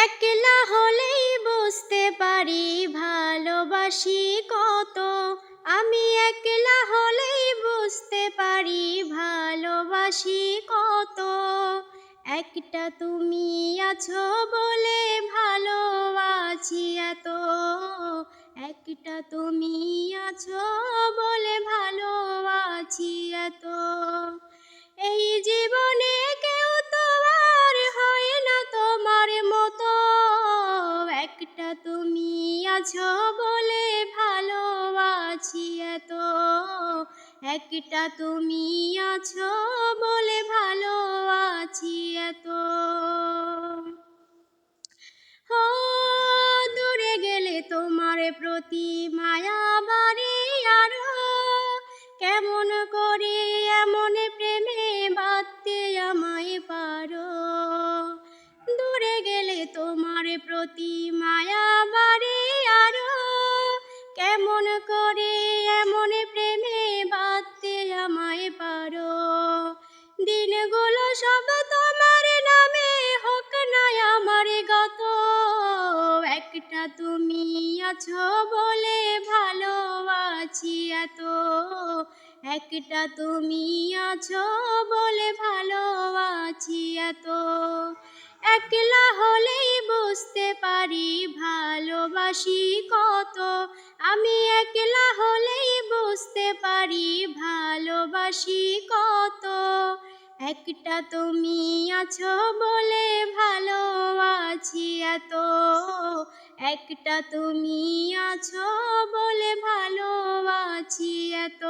একলা হলেই বুঝতে পারি ভালোবাসি কত। আমি একলা হলেই বুঝতে পারি ভালোবাসি কত। একটা তুমি আছো বলে ভালোবাসি এত। একটা তুমি আছো বলে ভালোবাসি এত। এই জীবনে কেউ তো আর হয় না তোমার মতো। একটা তুমি আছো বলে ভালোবাসি এত। একটা তুমি আছো বলে ভালোবাসি এত। ও দূরে গেলে তোমার প্রতি মায়া বাড়ে আরো। কেমন করে এমন প্রেমে বাঁধতে আমায় পারো। দূরে গেলে তোমার প্রতি মায়া বাড়ে আরো। কেমন করে এমন প্রেমে বাঁধতে আমায় পারো। দিনগুলো সব তোমার নামে হোক না আমার গত। একটা তুমি আছো বলে ভালোবাসি এত। একটা তুমি আছো বলে ভালোবাসি এত। একলা হলেই বুঝতে পারি ভালোবাসি কত। আমি একলা হলেই বুঝতে পারি ভালোবাসি কত। একটা তুমি আছো বলে ভালোবাসি এত। একটা তুমি আছো বলে ভালোবাসি এত।